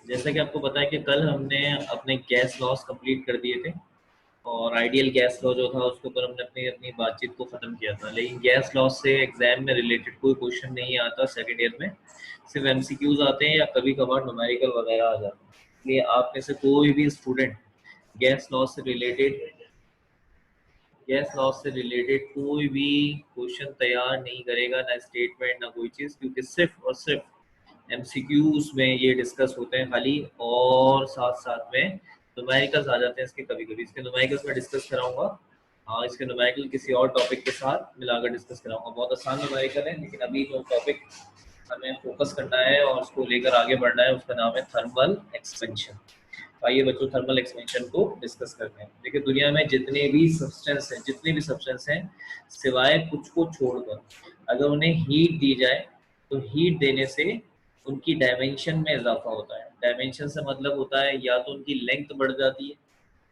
जैसा कि आपको पता है कि कल हमने अपने गैस लॉस कंप्लीट कर दिए थे और आइडियल गैस लॉ जो था उसके ऊपर हमने अपनी अपनी बातचीत को ख़त्म किया था। लेकिन गैस लॉस से एग्जाम में रिलेटेड कोई क्वेश्चन नहीं आता सेकेंड ईयर में, सिर्फ एमसीक्यूज आते हैं या कभी कभार न्यूमेरिकल वगैरह आ जाते हैं। इसलिए आप में से कोई भी स्टूडेंट गैस लॉस से रिलेटेड गैस लॉस से रिलेटेड कोई भी क्वेश्चन तैयार नहीं करेगा, ना स्टेटमेंट ना कोई चीज़, क्योंकि सिर्फ और सिर्फ एमसीक्यूज में ये डिस्कस होते हैं खाली। और साथ साथ में न्यूमेरिकल्स आ जाते हैं इसके कभी कभी। इसके न्यूमेरिकल्स मैं डिस्कस कराऊंगा। हाँ, इसके न्यूमेरिकल किसी और टॉपिक के साथ मिलाकर डिस्कस कराऊंगा। बहुत आसान न्यूमेरिकल है, लेकिन अभी जो टॉपिक हमें फोकस करना है और उसको लेकर आगे बढ़ना है उसका नाम है थर्मल एक्सपेंशन। आइए बच्चों, थर्मल एक्सपेंशन को डिस्कस करते हैं। देखिए, दुनिया में जितने भी सब्सटेंस हैं सिवाय कुछ को छोड़कर, अगर उन्हें हीट दी जाए तो हीट देने से उनकी डायमेंशन में इजाफा होता है। डायमेंशन से मतलब होता है या तो उनकी लेंथ बढ़ जाती है,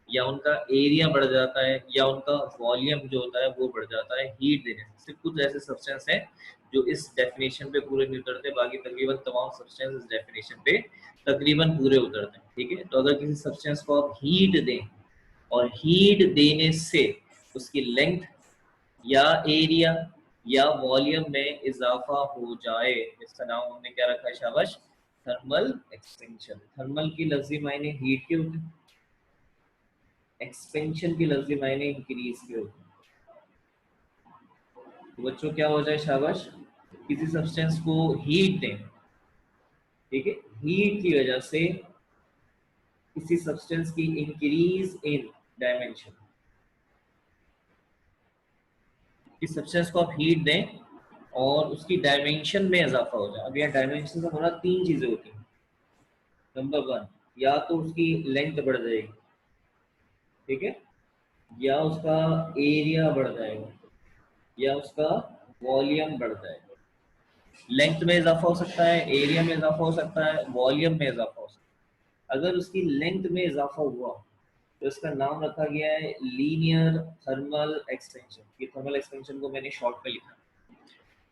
या उनका एरिया बढ़ जाता है, या उनका वॉल्यूम जो होता है वो बढ़ जाता है हीट देने से। सिर्फ कुछ ऐसे सब्सटेंस हैं जो इस डेफिनेशन पे पूरे नहीं उतरते, बाकी तकरीबन तमाम सब्सटेंस इस डेफिनेशन पे तकरीबन पूरे उतरते हैं। ठीक है, तो अगर किसी सब्सटेंस को आप हीट दें और हीट देने से उसकी लेंथ या एरिया या वॉल्यूम में इजाफा हो जाए, इसका नाम हमने क्या रखा है शाबाश? Thermal expansion. थर्मल की लफ्जी मायने हीट के होते हैं, एक्सपेंशन की लफ्जी मायने इंक्रीज के होते हैं। तो बच्चों क्या हो जाए शाबाश? किसी सब्सटेंस को हीट दें, ठीक है, हीट की वजह से किसी सब्सटेंस की इंक्रीज इन डायमेंशन, किसी सब्सटेंस को आप हीट दें और उसकी डायमेंशन में इजाफा हो जाए। अब यहाँ डायमेंशन से हमारा तीन चीजें होती हैं। नंबर वन, या तो उसकी लेंथ बढ़ जाएगी, ठीक है, या उसका एरिया बढ़ जाएगा, या उसका वॉल्यूम बढ़ जाएगा। लेंथ में इजाफा हो सकता है, एरिया में इजाफा हो सकता है, वॉल्यूम में इजाफा हो सकता है। अगर उसकी लेंथ में इजाफा हुआ तो इसका नाम रखा गया है लीनियर थर्मल एक्सपेंशन। ये थर्मल एक्सपेंशन को मैंने शॉर्ट में लिखा।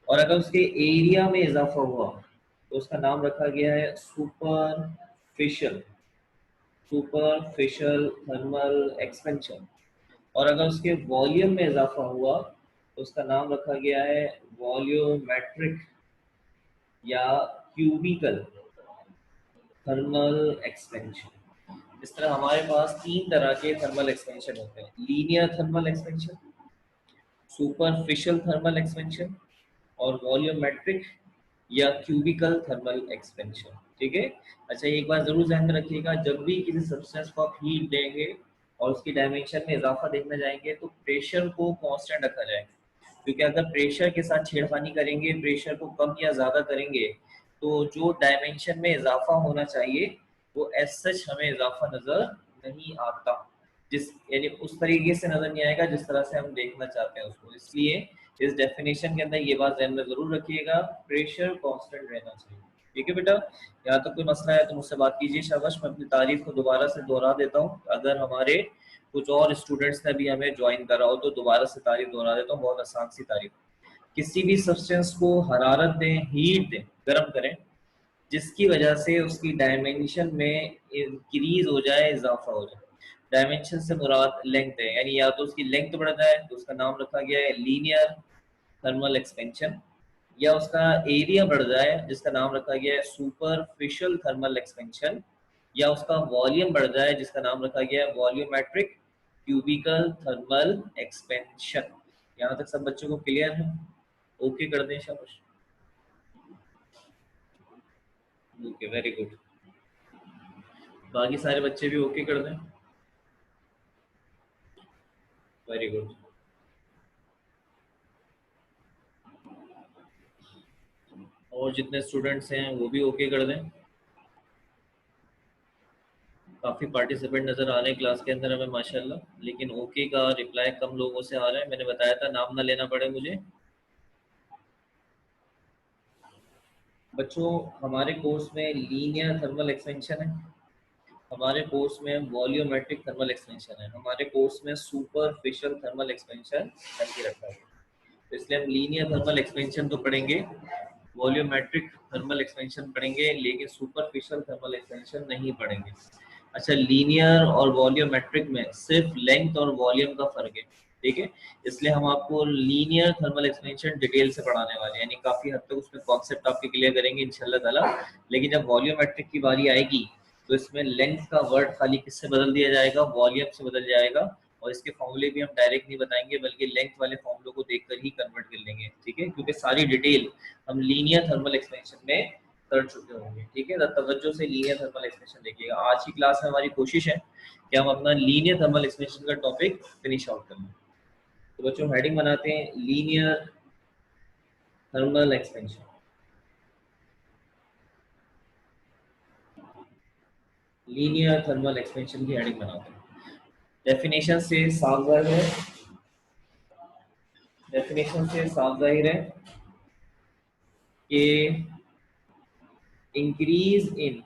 और अगर उसके एरिया में इजाफा हुआ तो उसका नाम रखा गया है सुपरफिशियल सुपरफिशियल थर्मल एक्सपेंशन। और अगर उसके वॉल्यूम में इजाफा हुआ तो उसका नाम रखा गया है वॉल्यूमेट्रिक या क्यूबिकल थर्मल एक्सपेंशन। इस तरह हमारे पास तीन तरह के थर्मल एक्सपेंशन होते हैं: linear thermal expansion, superficial thermal expansion, और वॉल्यूमेट्रिक या क्यूबिकल थर्मल एक्सपेंशन। ठीक है। अच्छा, एक बात जरूर ध्यान में रखिएगा, जब भी किसी सब्सटेंस को आप हीट देंगे और उसकी डायमेंशन में इजाफा देखने जाएंगे तो प्रेशर को कांस्टेंट रखा जाएगा। क्योंकि अगर प्रेशर के साथ छेड़खानी करेंगे, प्रेशर को कम या ज्यादा करेंगे, तो जो डायमेंशन में इजाफा होना चाहिए वो एज सच हमें इजाफा नजर नहीं आता, जिस यानी उस तरीके से नजर नहीं आएगा जिस तरह से हम देखना चाहते हैं उसको। इसलिए इस डेफिनेशन के अंदर ये बात ध्यान में जरूर रखिएगा, प्रेशर कांस्टेंट रहना चाहिए। ठीक है बेटा, यहाँ तक कोई मसला है तो मुझसे बात कीजिए। शाबाश, मैं अपनी तारीफ को दोबारा से दोहरा देता हूँ। अगर हमारे कुछ और स्टूडेंट्स ने भी हमें ज्वाइन करा हो तो दोबारा से तारीफ दोहरा देता हूँ, बहुत आसान सी तारीफ। किसी भी सब्सटेंस को हरारत दें, हीट दें, गर्म करें, जिसकी वजह से उसकी डायमेंशन में इंक्रीज हो जाए, इजाफा हो जाए। डायमेंशन से मुराद लेंथ है, यानी या तो उसकी लेंथ बढ़ जाए तो उसका नाम रखा गया है लीनियर थर्मल एक्सपेंशन, या उसका एरिया बढ़ जाए जिसका नाम रखा गया है सुपरफिशियल थर्मल एक्सपेंशन, या उसका वॉल्यूम बढ़ जाए जिसका नाम रखा गया है वॉल्यूमेट्रिक क्यूबिकल थर्मल एक्सपेंशन। यहाँ तक सब बच्चों को क्लियर है? ओके कर दें शाबाश। Okay, very good. बाकी सारे बच्चे भी ओके कर दें। Very good. और जितने स्टूडेंट्स हैं वो भी ओके कर दें। काफ़ी पार्टिसिपेंट नज़र आ रहे हैं क्लास के अंदर हमें माशाल्लाह, लेकिन ओके का रिप्लाई कम लोगों से आ रहा है। मैंने बताया था नाम ना लेना पड़े मुझे। बच्चों, हमारे कोर्स में लीनियर थर्मल एक्सपेंशन है, हमारे कोर्स में वॉल्यूमेट्रिक थर्मल एक्सपेंशन है, हमारे कोर्स में सुपरफिशियल थर्मल एक्सपेंशन करके रखा है। तो इसलिए हम लीनियर थर्मल एक्सपेंशन तो पढ़ेंगे, वॉल्यूमेट्रिक थर्मल एक्सपेंशन पढ़ेंगे, लेकिन सुपरफिशियल थर्मल एक्सपेंशन नहीं पढ़ेंगे। अच्छा, लीनियर और वॉल्यूमेट्रिक में सिर्फ लेंथ और वॉल्यूम का फर्क है, ठीक है, इसलिए हम आपको लीनियर थर्मल एक्सपेंशन डिटेल से पढ़ाने वाले हैं, यानी काफी हद तक उसमें कॉन्सेप्ट आपके क्लियर करेंगे इंशाल्लाह ताला। लेकिन जब वॉल्यूमेट्रिक की बारी आएगी तो इसमें लेंथ का वर्ड खाली किससे बदल दिया जाएगा, वॉल्यूम से बदल जाएगा, और इसके फॉर्मूले भी हम डायरेक्ट नहीं बताएंगे बल्कि लेंथ वाले फॉर्मूलों को देखकर ही कन्वर्ट कर लेंगे, ठीक है, क्योंकि सारी डिटेल हम लीनियर थर्मल एक्सपेंशन में कर चुके होंगे, ठीक है। तवज्जो से लीनियर थर्मल एक्सपेंशन देखिएगा। आज की क्लास में हमारी कोशिश है कि हम अपना लीनियर थर्मल एक्सपेंशन का टॉपिक फिनिश आउट कर लें। तो बच्चों हेडिंग बनाते हैं linear thermal expansion. Linear thermal expansion की हेडिंग बनाते हैं। डेफिनेशन से साफ जाहिर है, डेफिनेशन से साफ जाहिर है कि इंक्रीज इन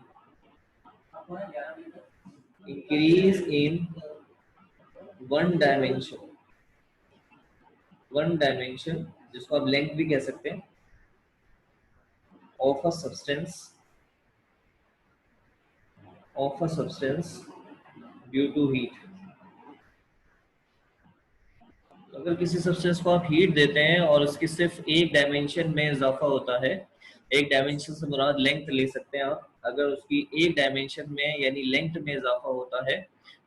वन डायमेंशन जिसको आप लेंथ भी कह सकते हैं, of a substance due to heat. अगर किसी सब्सटेंस को आप हीट देते हैं और उसकी सिर्फ एक डायमेंशन में इजाफा होता है, एक डायमेंशन से मुराद लेंथ ले सकते हैं आप, अगर उसकी एक डायमेंशन में यानी लेंथ में इजाफा होता है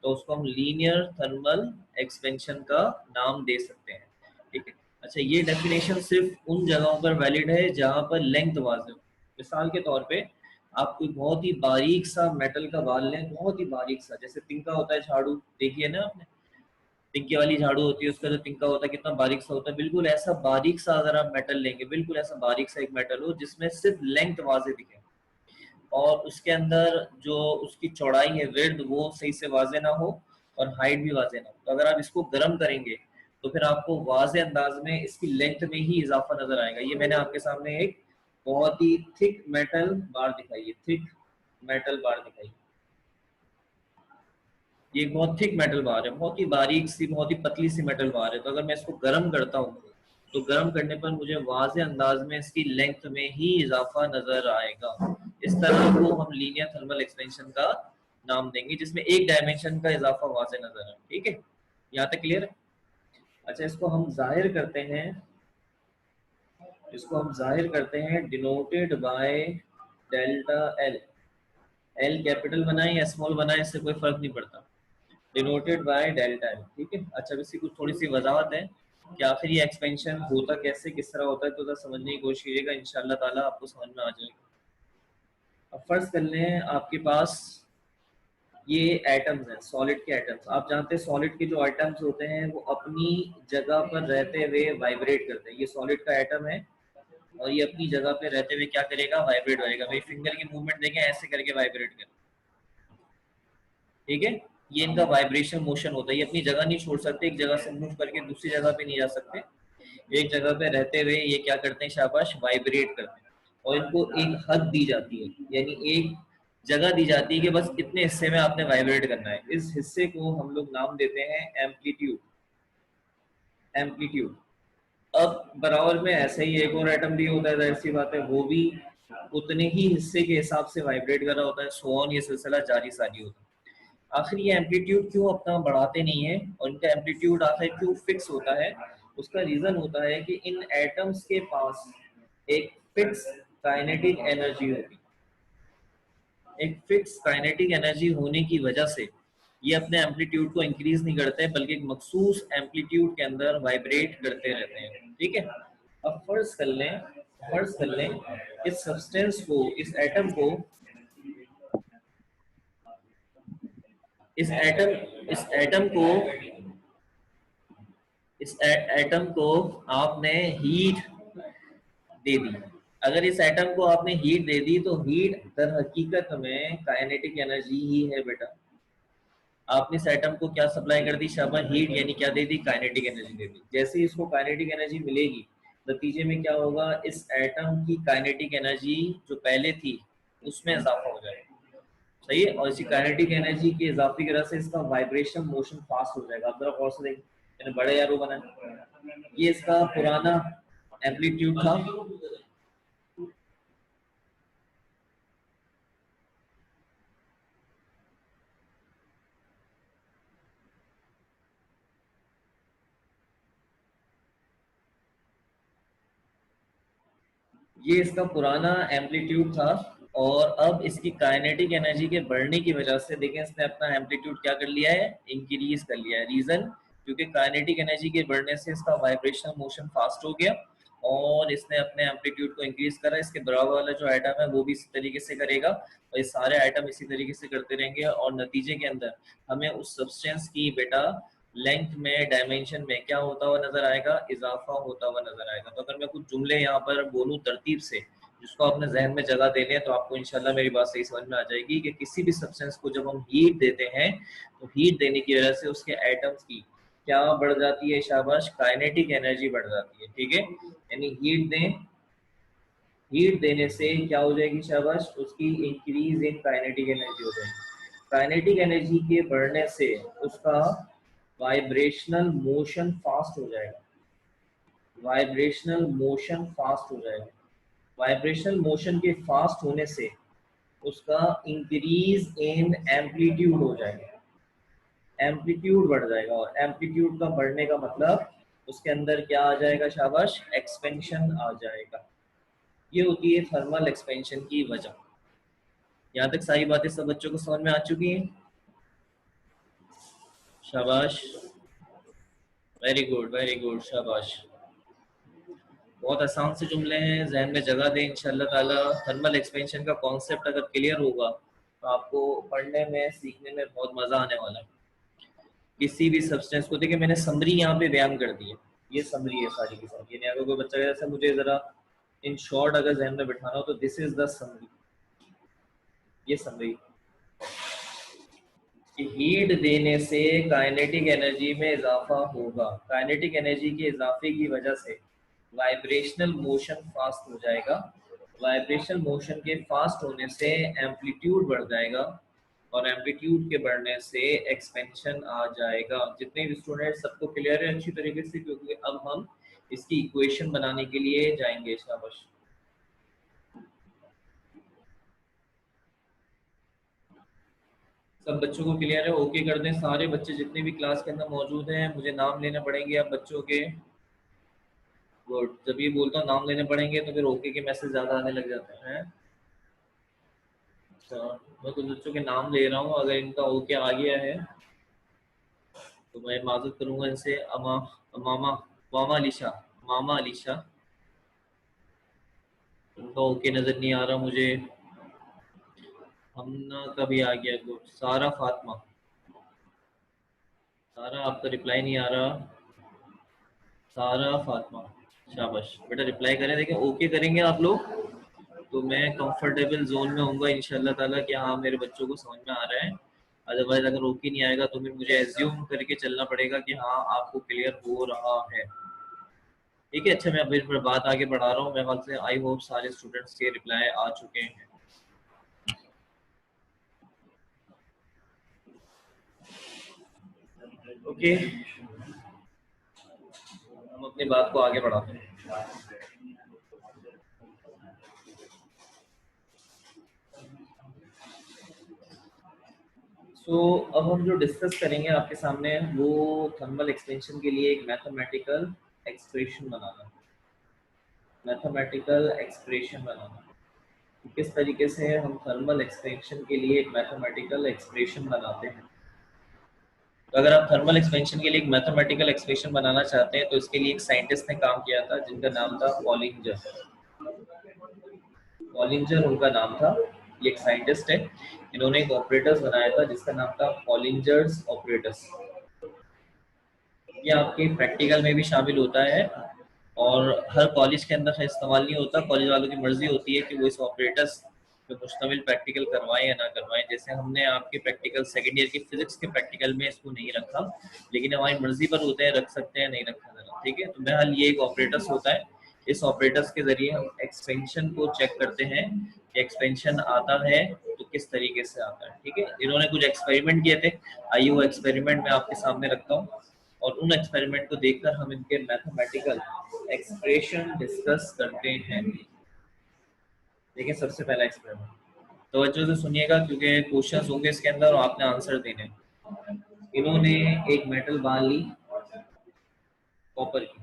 तो उसको हम लीनियर थर्मल एक्सपेंशन का नाम दे सकते हैं, ठीक है। अच्छा, ये डेफिनेशन सिर्फ उन जगहों पर वैलिड है जहां पर लेंथ वाज़ेह हो। मिसाल के तौर पे आप कोई बहुत ही बारीक सा मेटल का बाल लें, बहुत ही बारीक सा, जैसे तिनका होता है झाड़ू, देखिए ना आपने, तिनके वाली झाड़ू होती है, उसका जो तिनका होता है कितना बारीक सा होता है, बिल्कुल ऐसा बारीक सा अगर आप मेटल लेंगे, बिल्कुल ऐसा बारीक सा एक मेटल हो जिसमें सिर्फ लेंथ वाजे दिखे और उसके अंदर जो उसकी चौड़ाई है, विड्थ, वो सही से वाजे ना हो और हाइट भी वाजे ना हो, तो अगर आप इसको गर्म करेंगे तो फिर आपको वाजे अंदाज में इसकी लेंथ में ही इजाफा नजर आएगा। ये मैंने आपके सामने एक बहुत ही थिक मेटल बार दिखाई है, थिक मेटल बार दिखाई, ये एक बहुत थिक मेटल बार है, बहुत ही बारीक सी, बहुत ही पतली सी मेटल बार है। तो अगर मैं इसको गर्म करता हूँ तो गर्म करने पर मुझे वाज़े अंदाज में इसकी लेंथ में ही इजाफा नजर आएगा। इस तरह को हम लीनियर थर्मल एक्सपेंशन का नाम देंगे जिसमें एक डायमेंशन का इजाफा वाज़े नजर आए, ठीक है, यहाँ तक क्लियर है। अच्छा, इसको हम जाहिर करते हैं denoted by delta L. L capital बनाए या स्मॉल बनाए इससे कोई फर्क नहीं पड़ता, डिनोटेड बाय डेल्टा एल, ठीक है। अच्छा, अब इसकी कुछ थोड़ी सी वजाहत है कि आखिर ये एक्सपेंशन होता कैसे, किस तरह होता है, तो जरा समझने की कोशिश कीजिएगा, इंशाल्लाह ताला आपको समझ में आ जाएगा। अब फर्ज कर लें आपके पास ये एटम्स हैं, सॉलिड के एटम्स। आप जानते हैं सॉलिड के जो एटम्स होते हैं वो अपनी जगह पर रहते हुए वाइब्रेट करते हैं। ये सॉलिड का एटम है और ये अपनी जगह पे रहते हुए क्या करेगा, वाइब्रेट करेगा। भाई फिंगर की मूवमेंट देखें, ऐसे करके वाइब्रेट करें, ठीक है, ये इनका वाइब्रेशन मोशन होता है। ये अपनी जगह नहीं छोड़ सकते, एक जगह से मूव करके दूसरी जगह पे नहीं जा सकते, एक जगह पे रहते हुए ये क्या करते हैं, शाबाश, वाइब्रेट करते हैं। और इनको एक हद दी जाती है, यानी एक जगह दी जाती है कि बस इतने हिस्से में आपने वाइब्रेट करना है। इस हिस्से को हम लोग नाम देते हैं एम्पलीट्यूड। एम्पलीट्यूड। अब बराबर में ऐसे ही एक और एटम भी होता है, जाहिर सी बात है वो भी उतने ही हिस्से के हिसाब से वाइब्रेट कर रहा होता है, सो ऑन, ये सिलसिला जारी सारी होता है। आखिर ये एम्पलीट्यूड क्यों अपना बढ़ाते नहीं है और इनका एम्पलीट्यूड आखिर क्यों फिक्स होता है, उसका रीजन होता है कि इन एटम्स के पास एक फिक्स काइनेटिक एनर्जी होती है। एक फिक्स काइनेटिक एनर्जी होने की वजह से ये अपने एम्पलीट्यूड को इंक्रीज नहीं करते हैं बल्कि एक मखसूस एम्पलीट्यूड के अंदर वाइब्रेट करते रहते हैं, ठीक है। अब फर्ज कर लें इस सब्सटेंस को, इस एटम इस एटम को एटम को आपने हीट दे दी। अगर इस एटम को आपने हीट दे दी तो हीट दर हकीकत में काइनेटिक एनर्जी ही है बेटा। आपने इस एटम को क्या सप्लाई कर दी, शाबाश, हीट, यानी क्या दे दी, काइनेटिक एनर्जी दे दी। जैसे ही इसको काइनेटिक एनर्जी मिलेगी नतीजे में क्या होगा, इस एटम की काइनेटिक एनर्जी जो पहले थी उसमें इजाफा हो जाएगा, सही है। और इसी काइनेटिक एनर्जी के इजाफे की वजह से इसका वाइब्रेशन मोशन फास्ट हो जाएगा। आप जरा गौर से देखिए, मैंने बड़े एरो बनाया, ये इसका पुराना एम्पलीट्यूड था, ये इसका पुराना एम्पलीट्यूड था और अब इसकी काइनेटिक एनर्जी के बढ़ने की वजह से देखें इसने अपना एम्पलीट्यूड क्या कर लिया है, इंक्रीज कर लिया है। रीजन क्योंकि काइनेटिक एनर्जी के बढ़ने से इसका वाइब्रेशनल मोशन फास्ट हो गया और इसने अपने एम्पलीट्यूड को इंक्रीज करा। इसके बराबर वाला जो आइटम है वो भी इसी तरीके से करेगा और ये सारे आइटम इसी तरीके से करते रहेंगे और नतीजे के अंदर हमें उस सब्सटेंस की बेटा लेंथ में, डायमेंशन में क्या होता हुआ नजर आएगा, इजाफा होता हुआ नजर आएगा। तो अगर मैं कुछ जुमले यहाँ पर बोलूँ तरतीब से जिसको अपने जहन में जगह दे लें तो आपको इंशाल्लाह मेरी बात सही समझ में आ जाएगी कि किसी भी सब्सटेंस को जब हम हीट देते हैं तो हीट देने की वजह से उसके एटम्स की क्या बढ़ जाती है, शाबाश, काइनेटिक एनर्जी बढ़ जाती है। ठीक है, यानी हीट दें, हीट देने से क्या हो जाएगी, शाबाश, उसकी इंक्रीज इन काइनेटिक एनर्जी हो जाएगी। काइनेटिक एनर्जी के बढ़ने से उसका वाइब्रेशनल मोशन फास्ट हो जाएगा, वाइब्रेशनल मोशन फास्ट हो जाएगा। वाइब्रेशनल मोशन के फास्ट होने से उसका इंक्रीज इन एम्पलीट्यूड हो जाएगा, एम्पलीट्यूड बढ़ जाएगा और एम्पलीट्यूड का बढ़ने का मतलब उसके अंदर क्या आ जाएगा, शाबाश, एक्सपेंशन आ जाएगा। ये होती है थर्मल एक्सपेंशन की वजह। यहाँ तक सारी बातें सब बच्चों को समझ में आ चुकी हैं, शाबाश, वेरी गुड वेरी गुड, शाबाश। बहुत आसान से जुमले हैं, जहन में जगह दें इंशाल्लाह ताला। थर्मल एक्सपेंशन का कॉन्सेप्ट अगर क्लियर होगा तो आपको पढ़ने में, सीखने में बहुत मजा आने वाला है। किसी भी सब्सटेंस को देखिए, मैंने समरी यहाँ पे बयान कर दी है, ये समरी है सारी की सारी। यानी अगर कोई बच्चा जैसे मुझे जरा इन शॉर्ट अगर जहन में बिठाना हो तो दिस इज द समरी, ये समरी। हीट देने से काइनेटिक एनर्जी में इजाफा होगा, काइनेटिक एनर्जी के इजाफे की वजह से वाइब्रेशनल मोशन फास्ट हो जाएगा, वाइब्रेशनल मोशन के फास्ट होने से एम्पलीट्यूड बढ़ जाएगा और एम्पलीट्यूड के बढ़ने से एक्सपेंशन आ जाएगा। जितने भी स्टूडेंट, सबको क्लियर है अच्छी तरीके से, क्योंकि अब हम इसकी इक्वेशन बनाने के लिए जाएंगे। शाबाश, सब बच्चों को क्लियर है? ओके कर दें सारे बच्चे जितने भी क्लास के अंदर मौजूद हैं। मुझे नाम लेने पड़ेंगे अब बच्चों के। गुड, जब ये बोलता हूँ नाम लेने पड़ेंगे तो फिर ओके के मैसेज ज्यादा आने लग जाते हैं। अच्छा, मैं कुछ बच्चों के नाम ले रहा हूँ, अगर इनका ओके आ गया है तो मैं माजूद करूंगा इनसे। मामा, मामा अलीशा, मामा अलीशा, उनका ओके नजर नहीं आ रहा मुझे। हमना का भी आ गया गुड। सारा फातिमा, सारा आपका रिप्लाई नहीं आ रहा। सारा फातिमा, शाबाश बेटा, रिप्लाई करें। देखिए ओके करेंगे आप लोग तो मैं कंफर्टेबल जोन में होऊंगा इंशाल्लाह ताला कि हाँ मेरे बच्चों को समझ में आ रहा है। अदरवाइज अगर ओके नहीं आएगा तो फिर मुझे एज्यूम करके चलना पड़ेगा कि हाँ आपको क्लियर हो रहा है। ठीक है, अच्छा मैं अभी फिर बात आगे बढ़ा रहा हूँ। मेरे ख्याल से आई होप सारे स्टूडेंट्स के रिप्लाई आ चुके हैं। ओके, हम अपनी बात को आगे बढ़ाते हैं। अब हम जो डिस्कस करेंगे आपके सामने वो थर्मल एक्सपेंशन के लिए एक मैथमेटिकल एक्सप्रेशन बनाना, मैथमेटिकल एक्सप्रेशन बनाना। किस तरीके से हम थर्मल एक्सपेंशन के लिए एक मैथमेटिकल एक्सप्रेशन बनाते हैं। तो अगर आप थर्मल एक्सपेंशन के लिए एक मैथमेटिकल एक्सप्रेशन बनाना चाहते हैं तो इसके लिए एक साइंटिस्ट ने काम किया था जिनका नाम था पॉलिंजर। पॉलिंजर उनका नाम था, ये एक साइंटिस्ट है। इन्होंने एक ऑपरेटर्स बनाया था जिसका नाम था पॉलिंजर्स ऑपरेटर्स। ये आपके प्रैक्टिकल में भी शामिल होता है और हर कॉलेज के अंदर इस्तेमाल नहीं होता। कॉलेज वालों की मर्जी होती है कि वो इस ऑपरेटर्स पे मुश्तमिल प्रैक्टिकल करवाएं या ना करवाएं। जैसे हमने आपके प्रैक्टिकल सेकेंड ईयर की फिजिक्स के प्रैक्टिकल में इसको नहीं रखा, लेकिन हमारी मर्जी पर होते हैं, रख सकते हैं नहीं रखा जाना। ठीक है, तो बहरहाल ये एक ऑपरेटर्स होता है। इस ऑपरेटर्स के जरिए हम एक्सपेंशन को चेक करते हैं कि एक्सपेंशन आता है तो किस तरीके से आता है। ठीक है, इन्होंने कुछ एक्सपेरिमेंट किए थे, आइए वो एक्सपेरिमेंट मैं आपके सामने रखता हूँ और उन एक्सपेरिमेंट को देखकर हम इनके मैथमेटिकल एक्सप्रेशन डिस्कस करते हैं। देखिए सबसे पहला एक्सपेरिमेंट तवज्जो से सुनिएगा क्योंकि क्वेश्चंस होंगे इसके अंदर और आपने आंसर देने। इन्होंने एक मेटल बाल ली कॉपर की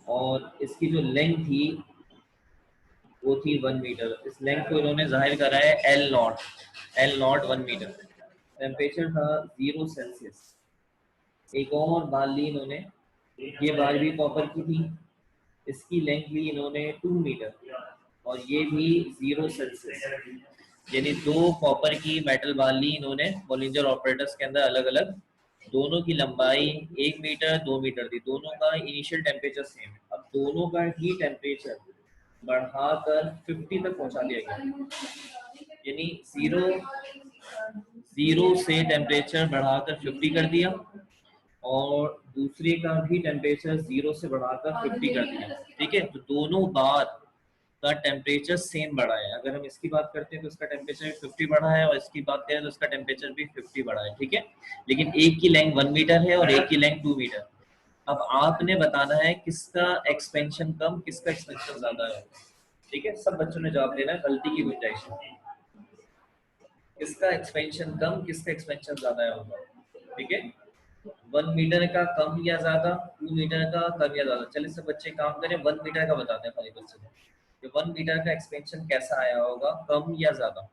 और इसकी जो लेंथ थी वो थी 1 मीटर। इस लेंथ को इन्होंने जाहिर करा है एल नॉट 1 मीटर। टेम्परेचर था 0 सेल्सियस। एक और बाल ली इन्होंने, ये बाल भी कॉपर की थी, इसकी लेंथ ली इन्होंने 2 मीटर और ये भी 0 सेल्सियस। यानी दो कॉपर की मेटल बाल ली इन्होंने बोलिंजर ऑपरेटर्स के अंदर अलग अलग। दोनों की लंबाई 1 मीटर 2 मीटर थी। दोनों का इनिशियल टेम्परेचर सेम है। अब दोनों का ही टेम्परेचर बढ़ाकर 50 तक पहुंचा दिया गया। यानी जीरो से टेम्परेचर बढ़ाकर 50 कर दिया और दूसरे का भी टेम्परेचर 0 से बढ़ाकर 50 कर दिया। ठीक है, तो दोनों बार का टेम्परेचर सेम बढ़ा है। अगर हम इसकी बात करते हैं तो इसका टेम्परेचर 50 बढ़ा है और इसकी बात करें तो इसका टेम्परेचर भी 50 बढ़ा है। ठीक है, लेकिन एक की लेंथ 1 मीटर है और एक की लेंथ 2 मीटर। अब आपने बताना है किसका एक्सपेंशन कम किसका एक्सपेंशन ज्यादा है। ठीक है, सब बच्चों ने जवाब देना है, गलती की गुंजाइश है। किसका एक्सपेंशन कम किसका एक्सपेंशन ज्यादा होगा। ठीक है, 1 मीटर का कम या ज्यादा, 2 मीटर का कम या ज्यादा। चलिए सब बच्चे काम करें, 1 मीटर का बताते हैं खाली बच्चे को कि 1 मीटर का एक्सपेंशन कैसा आया होगा, कम या ज्यादा।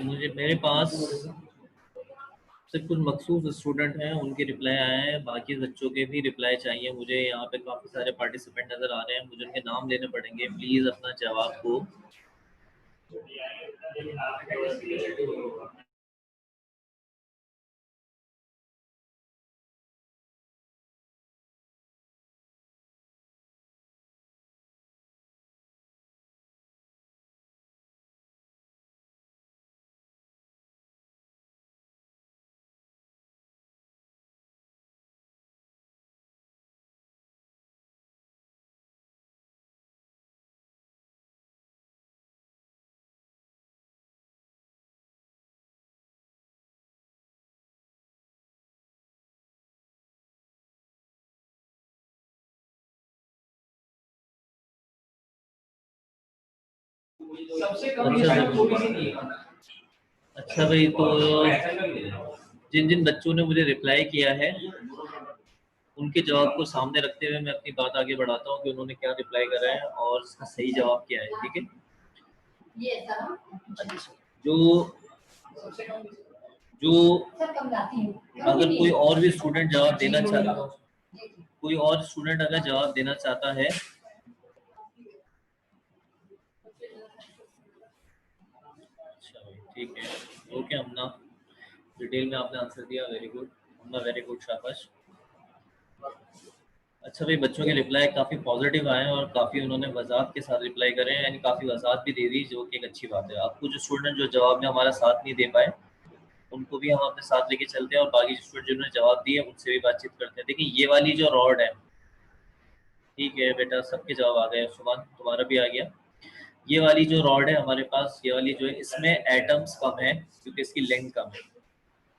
मुझे मेरे पास सिर्फ कुछ मखसूस स्टूडेंट हैं उनके रिप्लाई आए हैं, बाकी बच्चों के भी रिप्लाई चाहिए मुझे। यहाँ पे काफ़ी सारे पार्टिसिपेंट नज़र आ रहे हैं, मुझे उनके नाम लेने पड़ेंगे। प्लीज़ अपना जवाब को। अच्छा भाई, तो जिन जिन बच्चों ने मुझे रिप्लाई किया है उनके जवाब को सामने रखते हुए मैं अपनी बात आगे बढ़ाता हूँ कि उन्होंने क्या रिप्लाई करा है और इसका सही जवाब क्या है। ठीक है, अच्छा, जो जो अगर कोई और भी स्टूडेंट जवाब देना चाहता कोई और स्टूडेंट अगर जवाब देना चाहता है। अच्छा भाई, ठीक है, ओके हमना, डिटेल में आपने आंसर दिया, वेरी गुड हमना, वेरी गुड, शाबाश। अच्छा भाई, बच्चों के रिप्लाई काफ़ी पॉजिटिव आए हैं और काफ़ी उन्होंने वजाहत के साथ रिप्लाई करे हैं, यानी काफ़ी वजाहत भी दे दी, जो कि एक अच्छी बात है। आपको जो स्टूडेंट जो जवाब में हमारा साथ नहीं दे पाए उनको भी हम अपने साथ लेके चलते हैं और बाकी स्टूडेंट जिन्होंने जवाब दिए उनसे भी बातचीत करते हैं। देखिए, ये वाली जो रॉड है, ठीक है बेटा, सबके जवाब आ गए। सुमान, तुम्हारा भी आ गया। ये वाली जो रॉड है हमारे पास, ये वाली जो है, इसमें एटम्स कम है क्योंकि इसकी लेंथ कम है।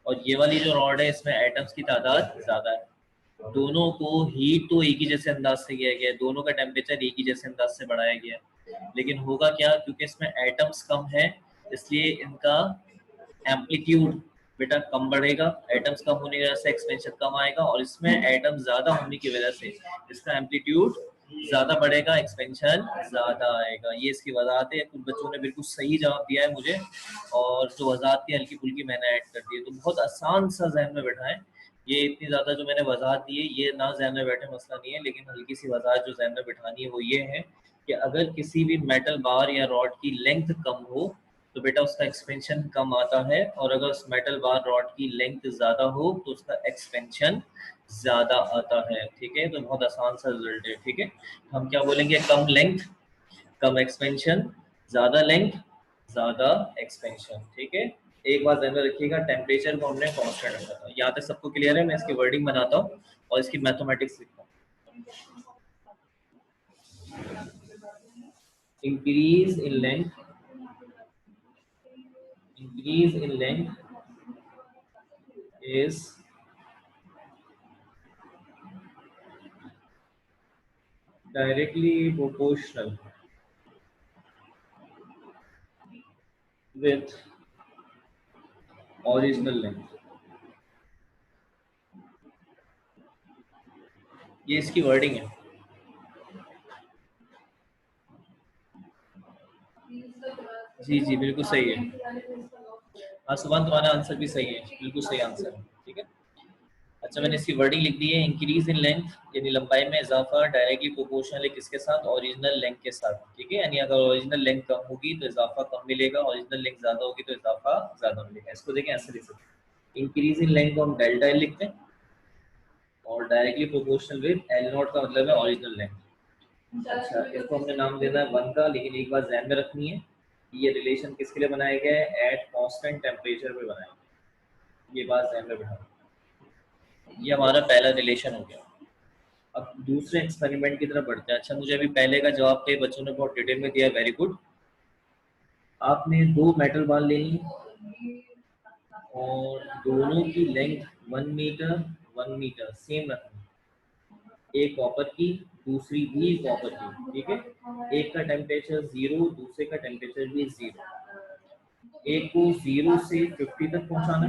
और ये वाली जो रॉड है इसमें एटम्स की तादाद ज़्यादा है। दोनों को हीट तो एक ही जैसे अंदाज से किया गया है, दोनों का टेम्परेचर एक ही जैसे अंदाज से बढ़ाया गया है, लेकिन होगा क्या, क्योंकि इसमें एटम्स कम है इसलिए इनका एम्पलीट्यूड बेटा कम बढ़ेगा। एटम्स कम होने की वजह से एक्सपेंशन कम आएगा और इसमें एटम ज्यादा होने की वजह से इसका एम्पलीट्यूड ज्यादा बढ़ेगा, एक्सपेंशन ज्यादा आएगा। ये इसकी वजाहत है। कुछ बच्चों ने बिल्कुल सही जवाब दिया है मुझे, और जो वजाहत थी हल्की फुल्की मैंने ऐड कर दी है। तो बहुत आसान सा जहन में बैठा है। ये इतनी ज्यादा जो मैंने वजाहत दी है ये ना जहन में बैठे मसला नहीं है, लेकिन हल्की सी वजाहत जो जहन में बिठानी है वो ये है कि अगर किसी भी मेटल बार या रॉड की लेंथ कम हो तो बेटा उसका एक्सपेंशन कम आता है, और अगर उस मेटल बार रॉड की लेंथ ज्यादा हो तो उसका एक्सपेंशन ज्यादा आता है। ठीक है, तो बहुत आसान सा रिजल्ट है। ठीक है, हम क्या बोलेंगे, कम लेंथ कम एक्सपेंशन, ज्यादा लेंथ ज्यादा एक्सपेंशन। ठीक है, एक बात ध्यान में रखिएगा, टेम्परेचर को हमने कांस्टेंट रखा था। यहाँ तक सबको क्लियर है? मैं इसकी वर्डिंग बनाता हूँ और इसकी मैथमेटिक्स लिखता हूँ। Increase in length, increase in length is directly proportional with original length। ये इसकी वर्डिंग है। जी जी बिल्कुल सही है। हाँ सुभान, तुम्हारा आंसर भी सही है, बिल्कुल सही आंसर है। ठीक है, अच्छा मैंने इसकी वर्डिंग लिख दी है, इंक्रीज इन लेंथ यानी लंबाई में इजाफा डायरेक्टली प्रोपोर्शनल है किसके साथ, ओरिजिनल लेंथ के साथ। ठीक है, यानी अगर ओरिजिनल लेंथ कम होगी तो इजाफा कम मिलेगा, ओरिजिनल लेंथ ज्यादा होगी तो इजाफा ज्यादा मिलेगा। इसको देखें, ऐसे लिख सकते हैं, इंक्रीज इन लेंथ को हम डेल्टा एल लिखते हैं और directly proportional with L not का मतलब है ओरिजिनल लेंथ। अच्छा, इसको हमने नाम देना है 1 का, लेकिन एक बात ध्यान में रखनी है, ये रिलेशन किसके लिए बनाया गया है, एट कांस्टेंट टेम्परेचर पे बनाया गया। ये बात ध्यान में बिठाना। ये हमारा पहला रिलेशन हो गया। अब दूसरे एक्सपेरिमेंट की तरफ बढ़ते हैं। अच्छा, मुझे अभी पहले का जवाब थे बच्चों ने बहुत डिटेल में दिया, वेरी गुड। आपने दो मेटल बाल लेनी और दोनों की लेंथ 1 मीटर 1 मीटर सेम रखनी, एक कॉपर की दूसरी भी कॉपर की। ठीक है, एक का टेम्परेचर 0, दूसरे का टेम्परेचर भी 0। एक को 0 से 50 तक पहुंचाना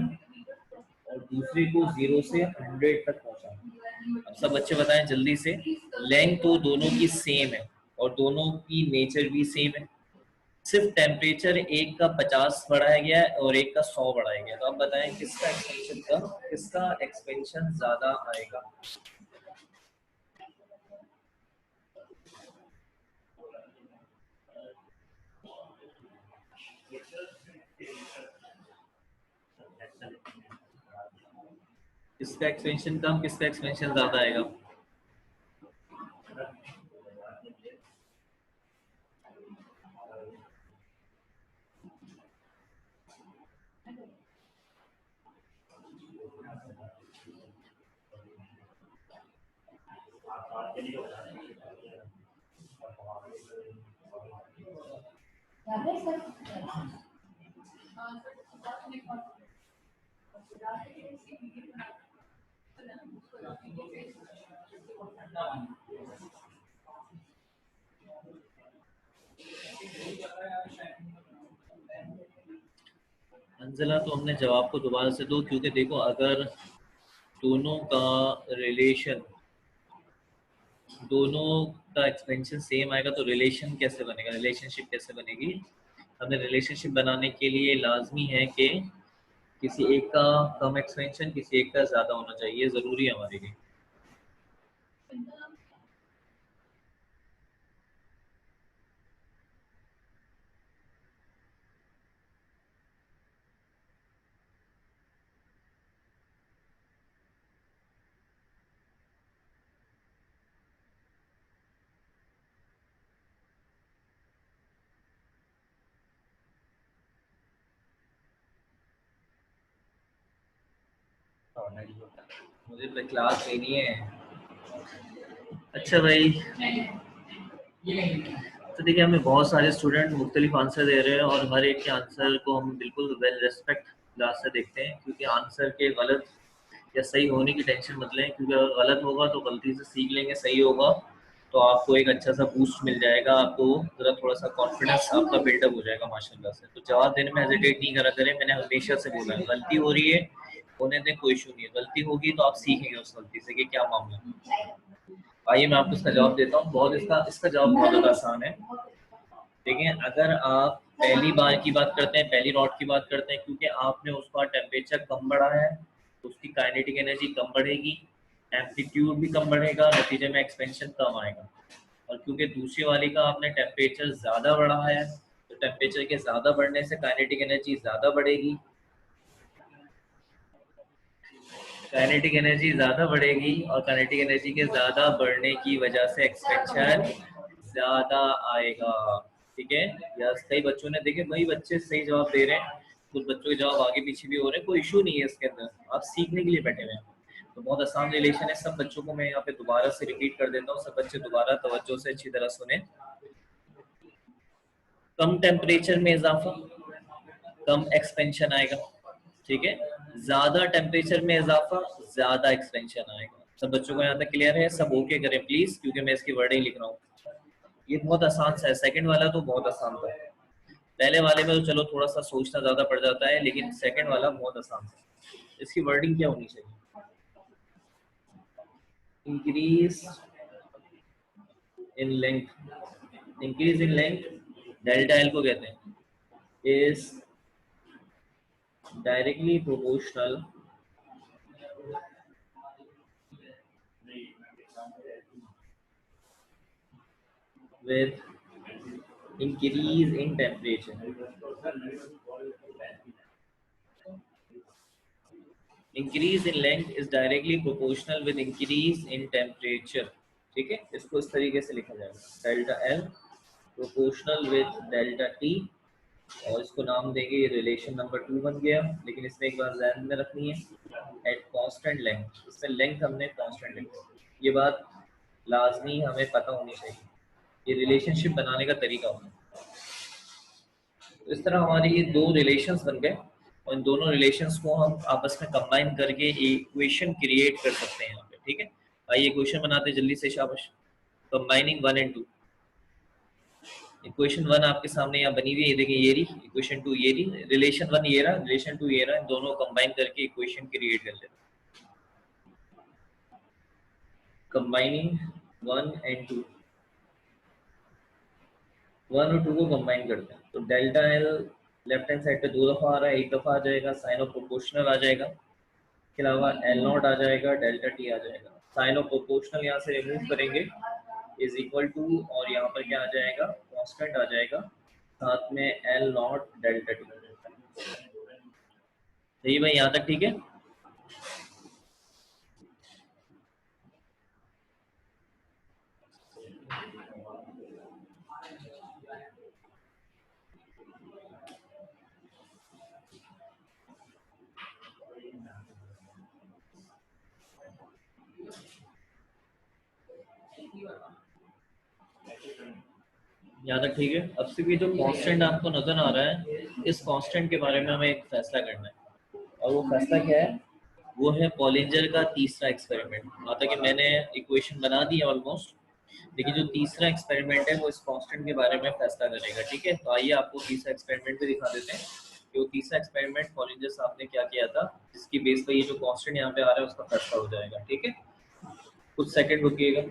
और दूसरे को 0 से 100 तक पहुंचाना। अब सब बच्चे बताएं जल्दी से, लेंथ तो दोनों की सेम है और दोनों की नेचर भी सेम है, सिर्फ टेम्परेचर एक का 50 बढ़ाया गया है और एक का 100 बढ़ाया गया। तो आप बताएं किसका एक्सपेंशन कम, किसका एक्सपेंशन ज्यादा आएगा। किसका एक्सपेंशन कम, किसका एक्सपेंशन ज्यादा आएगा। अंजला, तो हमने जवाब को दोबारा से दो, क्योंकि देखो अगर दोनों का रिलेशन, दोनों का एक्सपेंशन सेम आएगा तो रिलेशन कैसे बनेगा, रिलेशनशिप कैसे बनेगी। हमें रिलेशनशिप बनाने के लिए लाजमी है कि किसी एक का कम एक्सपेंशन किसी एक का ज्यादा होना चाहिए, जरूरी है हमारे लिए। मुझे तो क्लास लेनी है। अच्छा भाई, तो देखिए हमें बहुत सारे स्टूडेंट मुख्तलिफ आंसर दे रहे हैं और हर एक के आंसर को हम बिल्कुल वेल रेस्पेक्ट क्लास से देखते हैं, क्योंकि आंसर के गलत या सही होने की टेंशन मत लें, क्योंकि अगर गलत होगा तो गलती से सीख लेंगे, सही होगा तो आपको एक अच्छा सा बूस्ट मिल जाएगा, आपको जरा थोड़ा सा कॉन्फिडेंस आपका बिल्डअप हो जाएगा माशाल्लाह से। तो जवाब देने में हेजिटेट नहीं करा करें, मैंने हमेशा से बोला है गलती हो रही है होने दें, कोई इशू नहीं है, गलती होगी तो आप सीखेंगे उस गलती से कि क्या मामला है। आइए मैं आपको इसका जवाब देता हूँ। बहुत इसका इसका जवाब बहुत ज़्यादा आसान है। देखिए, अगर आप पहली बार की बात करते हैं, पहली रॉड की बात करते हैं, क्योंकि आपने उसका टेम्परेचर कम बढ़ा है तो उसकी काइनेटिक एनर्जी कम बढ़ेगी, एम्पलीट्यूड भी कम बढ़ेगा, नतीजे में एक्सपेंशन कम आएगा। और क्योंकि दूसरी वाली का आपने टेम्परेचर ज़्यादा बढ़ा है तो टेम्परेचर के ज़्यादा बढ़ने से काइनेटिक एनर्जी ज़्यादा बढ़ेगी, काइनेटिक एनर्जी ज़्यादा बढ़ेगी और काइनेटिक एनर्जी के ज़्यादा बढ़ने की वजह से एक्सपेंशन ज़्यादा आएगा। ठीक है, यस, कई बच्चों ने देखे, कई बच्चे सही जवाब दे रहे हैं, कुछ बच्चों के जवाब आगे पीछे भी हो रहे हैं, कोई इशू नहीं है इसके अंदर, आप सीखने के लिए बैठे हुए हैं। तो बहुत आसान रिलेशन है। सब बच्चों को मैं यहाँ पे दोबारा से रिपीट कर देता हूँ, सब बच्चे दोबारा तवज्जो से अच्छी तरह सुने। कम टेम्परेचर में इजाफा, कम एक्सपेंशन आएगा। ठीक है, ज्यादा टेम्परेचर में इजाफा, ज्यादा एक्सपेंशन आएगा। सब बच्चों को यहाँ तक क्लियर है? सब ओके करें प्लीज, क्योंकि मैं इसकी वर्डिंग लिख रहा हूँ। ये बहुत आसान सा है, सेकंड वाला तो बहुत आसान था। पहले वाले में तो चलो थोड़ा सा सोचना ज्यादा पड़ जाता है, लेकिन सेकंड वाला बहुत आसान था। इसकी वर्डिंग क्या होनी चाहिए? Increase in length, increase in length delta L को कहते हैं, is directly proportional with increase in temperature. Increase in length is directly proportional with increase in temperature. ठीक है, इसको इस तरीके से लिखा जाएगा, delta L proportional with delta T, और इसको नाम देंगे रिलेशन नंबर 2 बन गया। लेकिन इसमें एक बात ध्यान में रखनी है, एट कांस्टेंट लेंथ, इसमें लेंथ हमने कांस्टेंट लिखा, ये बात लाजमी हमें पता होनी चाहिए, ये रिलेशनशिप बनाने का तरीका होता है। तो इस तरह हमारे ये दो रिलेशंस बन गए, और इन दोनों रिलेशंस को हम आपस में कंबाइन करके इक्वेशन क्रिएट कर सकते हैं यहाँ पे। ठीक है, आइए इक्वेशन बनाते हैं जल्दी से, शाबाश। कंबाइनिंग 1 एंड 2, इक्वेशन 1 आपके सामने यहाँ बनी हुई है, देखिए ये रही, इक्वेशन 2 ये रही, रिलेशन 1 ये रहा, रिलेशन 2 ये रहा, दोनों कंबाइन करके इक्वेशन क्रिएट कर लेते हैं। कंबाइनिंग 1 एंड 2, 1 और 2 को कंबाइन करते हैं तो delta L left hand side पे 2 दफा आ रहा है, एक दफा आ जाएगा, साइन ऑफ प्रोपोर्शनल आ जाएगा, के अलावा एल नॉट आ जाएगा, डेल्टा टी आ जाएगा। साइन ऑफ प्रोपोर्शनल यहाँ से रिमूव करेंगे, इज इक्वल टू, और यहाँ पर क्या आ जाएगा, कांस्टेंट आ जाएगा, साथ में एल नॉट डेल्टा टी। सही भाई, यहाँ तक ठीक है? यहाँ तक ठीक है? अब सिर्फ ये जो कांस्टेंट आपको नजर आ रहा है, इस कांस्टेंट के बारे में हमें एक फैसला करना है, और वो फैसला क्या है? वो है पॉलिंजर का तीसरा एक्सपेरिमेंट। हालांकि मैंने इक्वेशन बना दी है ऑलमोस्ट, लेकिन जो तीसरा एक्सपेरिमेंट है वो इस कांस्टेंट के बारे में फैसला करेगा। ठीक है, तो आइए आपको तीसरा एक्सपेरिमेंट भी दिखा देते हैं कि वो तीसरा एक्सपेरिमेंट पॉलिंजर साहब ने क्या किया था, जिसकी बेस पर ये जो कांस्टेंट यहाँ पे आ रहा है उसका फैसला हो जाएगा। ठीक है, कुछ सेकंड रुकिएगा।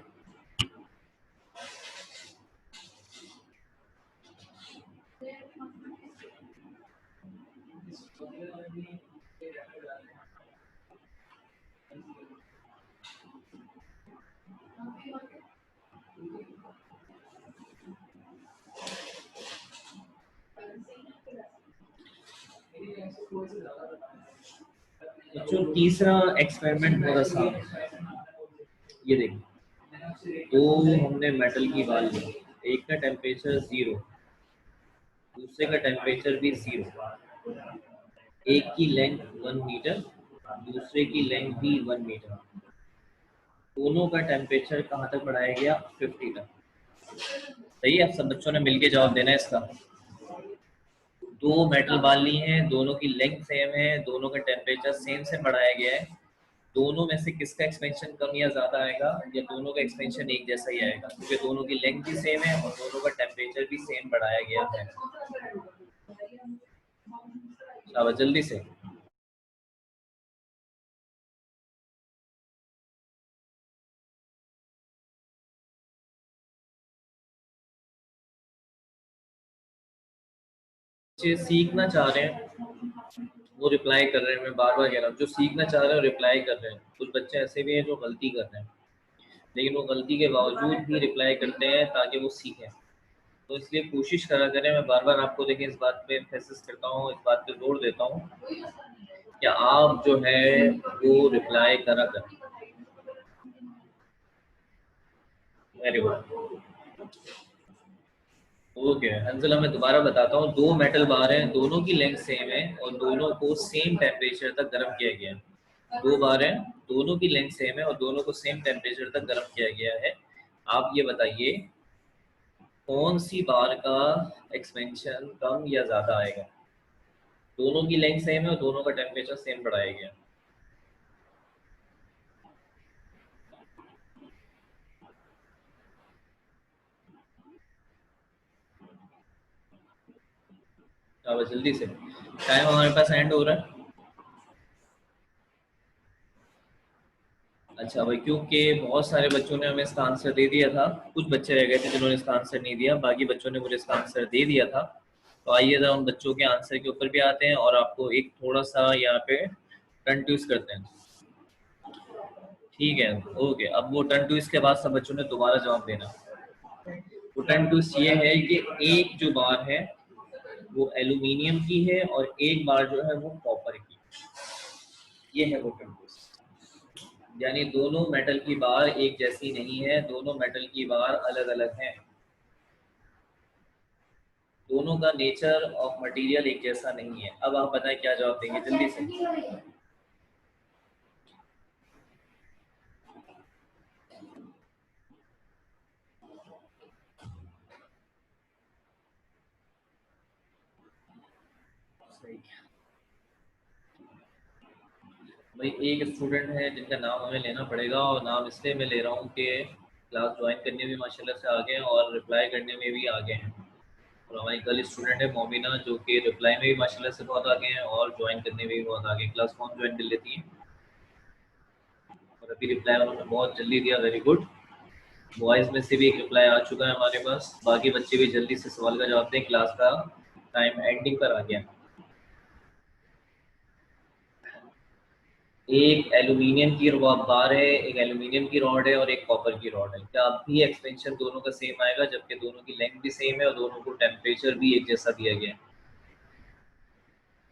तो जो तीसरा एक्सपेरिमेंट बहुत आसान है, ये देखिए, दो हमने मेटल की बाल ली, एक का टेम्परेचर 0, दूसरे का टेम्परेचर भी 0, एक की लेंथ 1 मीटर, दूसरे की लेंथ भी 1 मीटर, दोनों का टेम्परेचर कहाँ तक बढ़ाया गया? 50 तक। सही है, अब सब बच्चों ने मिलके जवाब देना है इसका। दो मेटल बाल ली हैं, दोनों की लेंथ सेम है, दोनों का टेम्परेचर सेम से बढ़ाया गया है, दोनों में से किसका एक्सपेंशन कम या ज्यादा आएगा, या दोनों का एक्सपेंशन एक जैसा ही आएगा, क्योंकि दोनों की लेंथ भी सेम है और दोनों का टेम्परेचर भी सेम बढ़ाया गया है। अब जल्दी से बच्चे सीखना चाह रहे हैं वो रिप्लाई कर रहे हैं, मैं बार बार कह रहा हूँ, जो सीखना चाह रहे हैं रिप्लाई कर रहे हैं। कुछ बच्चे ऐसे भी हैं जो गलती कर रहे हैं, लेकिन वो गलती के बावजूद भी रिप्लाई करते हैं ताकि वो सीखें। तो इसलिए कोशिश करा करें, मैं बार बार आपको देखिए इस बात पे एम्फेसिस करता हूँ, इस बात पे जोर देता हूँ कि आप जो है वो रिप्लाई करा करें। Very good. ओके अंजला, मैं दोबारा बताता हूँ, दो मेटल बार हैं, दोनों की लेंथ सेम है और दोनों को सेम टेम्परेचर तक गर्म किया गया है। दो बार हैं, दोनों की लेंथ सेम है और दोनों को सेम टेम्परेचर तक गर्म किया गया है। आप ये बताइए कौन सी बार का एक्सपेंशन कम या ज्यादा आएगा? दोनों की लेंथ सेम है और दोनों का टेम्परेचर सेम बढ़ाया गया। अब जल्दी से, टाइम हमारे पास एंड हो रहा है। अच्छा भाई, क्योंकि बहुत सारे बच्चों ने हमें इसका आंसर दे दिया था, कुछ बच्चे रह गए थे जिन्होंने इसका आंसर नहीं दिया, बाकी बच्चों ने मुझे इसका आंसर दे दिया था। तो आइए जरा उन बच्चों के आंसर के ऊपर भी आते हैं और आपको एक थोड़ा सा यहाँ पे टर्न ट्विस्ट करते हैं। ठीक है, ओके। अब वो टर्न ट्विस्ट के बाद सब बच्चों ने दोबारा जवाब देना। वो टर्न ट्विस्ट ये है कि एक जो बार है वो एल्यूमिनियम की है और एक बार जो है वो कॉपर की। ये है वो टर्न ट्विस्ट, यानी दोनों मेटल की बार एक जैसी नहीं है, दोनों मेटल की बार अलग अलग हैं, दोनों का नेचर ऑफ मटेरियल एक जैसा नहीं है। अब आप बताएं क्या जवाब देंगे जल्दी से। सही। भाई एक स्टूडेंट है जिनका नाम हमें लेना पड़ेगा, और नाम इसलिए मैं ले रहा हूँ कि क्लास ज्वाइन करने में माशाल्लाह से आगे हैं और रिप्लाई करने में भी आगे हैं। और हमारी गर्ल स्टूडेंट है मोमिना, जो कि रिप्लाई में भी माशाल्लाह से बहुत आगे हैं और ज्वाइन करने में भी बहुत आगे हैं। क्लास कौन ज्वाइन कर लेती है? और अभी रिप्लाई उन्होंने बहुत जल्दी दिया, वेरी गुड। बॉयज़ में से भी एक रिप्लाई आ चुका है हमारे पास, बाकी बच्चे भी जल्दी से सवाल का जवाब दें, क्लास का टाइम एंडिंग पर आ गया। एक एल्यूमिनियम की बार है, एक एल्यूमिनियम की रॉड है और एक कॉपर की रॉड है। क्या अब भी एक्सपेंशन दोनों का सेम आएगा, जबकि दोनों की लेंथ भी सेम है और दोनों को टेम्परेचर भी एक जैसा दिया गया है?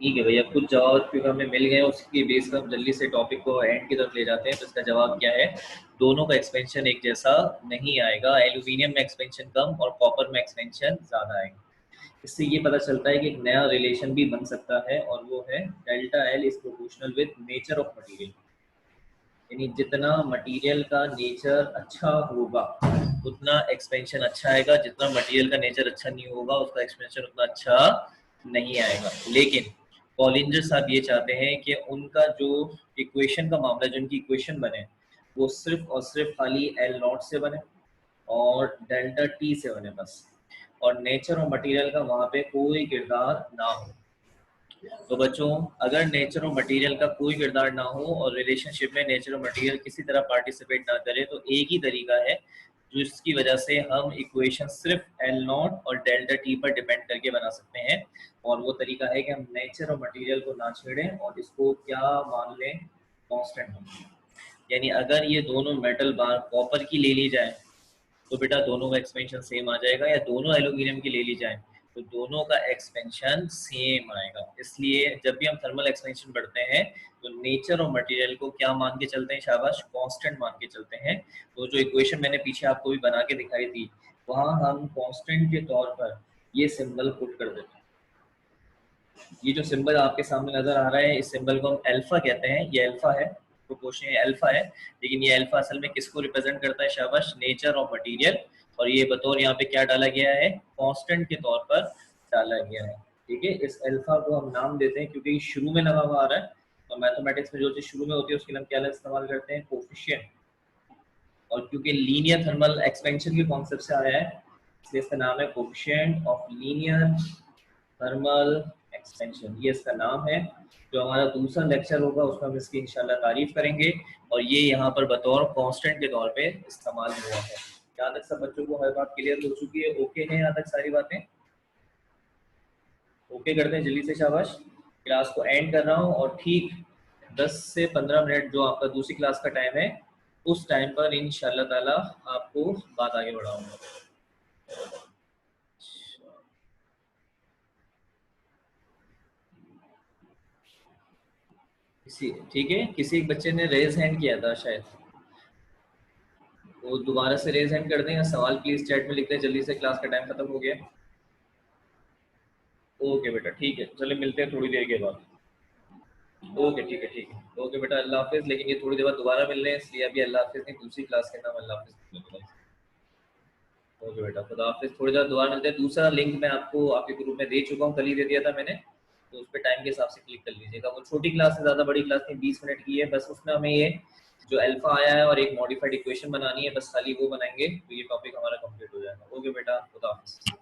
ठीक है भैया, कुछ जवाब क्योंकि हमें मिल गए, उसकी बेस पर हम जल्दी से टॉपिक को एंड की तरफ ले जाते हैं। तो इसका जवाब क्या है? दोनों का एक्सपेंशन एक जैसा नहीं आएगा, एल्यूमिनियम में एक्सपेंशन कम और कॉपर में एक्सपेंशन ज़्यादा आएगा। इससे ये पता चलता है कि एक नया रिलेशन भी बन सकता है, और वो है delta L is proportional with nature of material. यानी जितना मटेरियल का नेचर अच्छा होगा उतना एक्सपेंशन अच्छा आएगा, जितना मटेरियल का नेचर अच्छा नहीं होगा उसका एक्सपेंशन उतना अच्छा नहीं आएगा। लेकिन पॉलिंजर साहब ये चाहते हैं कि उनका जो इक्वेशन का मामला, जो उनकी इक्वेशन बने वो सिर्फ और सिर्फ खाली एल नॉट से बने और डेल्टा टी से बने बस, और नेचर और मटेरियल का वहाँ पे कोई किरदार ना हो। तो बच्चों, अगर नेचर और मटेरियल का कोई किरदार ना हो और रिलेशनशिप में नेचर और मटेरियल किसी तरह पार्टिसिपेट ना करे, तो एक ही तरीका है जिसकी वजह से हम इक्वेशन सिर्फ एल नॉट और डेल्टा टी पर डिपेंड करके बना सकते हैं, और वो तरीका है कि हम नेचर और मटेरियल को ना छेड़ें और इसको क्या मान लें, कांस्टेंट। यानी अगर ये दोनों मेटल बार कॉपर की ले ली जाए तो बेटा दोनों का एक्सपेंशन सेम आ जाएगा, या दोनों एल्यूमिनियम की ले ली जाए तो दोनों का एक्सपेंशन सेम आएगा। इसलिए जब भी हम थर्मल एक्सपेंशन पढ़ते हैं तो नेचर और मटेरियल को क्या मान के चलते हैं, शाबाश, कांस्टेंट मान के चलते हैं। तो जो इक्वेशन मैंने पीछे आपको भी बना के दिखाई थी, वहां हम कांस्टेंट के तौर पर ये सिंबल पुट कर देते हैं। ये जो सिंबल आपके सामने नजर आ रहा है, इस सिंबल को हम अल्फा कहते हैं। ये अल्फा है, प्रोपोर्शन अल्फा है, लेकिन ये अल्फा असल में किसको रिप्रेजेंट करता है, शाबाश, नेचर ऑफ मटेरियल। और ये बतौर यहाँ पे क्या डाला गया है, कांस्टेंट के तौर पर डाला गया है। ठीक है, इस अल्फा को हम नाम देते हैं क्योंकि शुरू में लगा हुआ आ रहा है, और मैथमेटिक्स में जो चीज शुरू में होती है उसके लिए हम क्या इस्तेमाल करते हैं, कोफिशिएंट। और क्योंकि लीनियर थर्मल एक्सपेंशन के कॉन्सेप्ट से आया है, इसलिए इसका नाम है coefficient of linear thermal expansion, ये इसका नाम है। जो हमारा दूसरा लेक्चर होगा उसमें हम इसकी इंशाल्लाह तारीफ करेंगे, और ये यहाँ पर बतौर कांस्टेंट के तौर पे इस्तेमाल हुआ है। यहाँ तक सब बच्चों को हर बात क्लियर हो चुकी है? ओके है यहाँ तक सारी बातें? ओके करते हैं जल्दी से, शाबाश। क्लास को एंड कर रहा हूँ और ठीक 10 से 15 मिनट जो आपका दूसरी क्लास का टाइम है, उस टाइम पर इंशाल्लाह ताला आपको बात आगे बढ़ाऊंगा। ठीक है, किसी एक बच्चे ने रेज हैंड किया था शायद, वो दोबारा से रेज हैंड कर दें या सवाल प्लीज चैट में लिख दें जल्दी से, क्लास का टाइम खत्म हो गया। ओके बेटा ठीक है, चले मिलते हैं थोड़ी देर के बाद। ओके ठीक है, ठीक है, ओके बेटा, अल्लाह हाफिज। लेकिन ये थोड़ी देर बाद दोबारा मिल रहे हैं, इसलिए अभी अल्लाह हाफिज नहीं, दूसरी क्लास के नाम अल्लाह हाफिज। ओके बेटा, खुदा हाफिज। थोड़ी देर दोबारा मिलते हैं। दूसरा लिंक मैं आपको आपके ग्रुप में दे चुका हूँ, कल ही दे दिया था मैंने, तो उस पर टाइम के हिसाब से क्लिक कर लीजिएगा। वो छोटी क्लास है, ज़्यादा बड़ी क्लास नहीं, 20 मिनट की है बस। उसमें हमें ये जो अल्फा आया है और एक मॉडिफाइड इक्वेशन बनानी है, बस खाली वो बनाएंगे तो ये टॉपिक हमारा कंप्लीट हो जाएगा। ओके बेटा, खुदा हाफिज।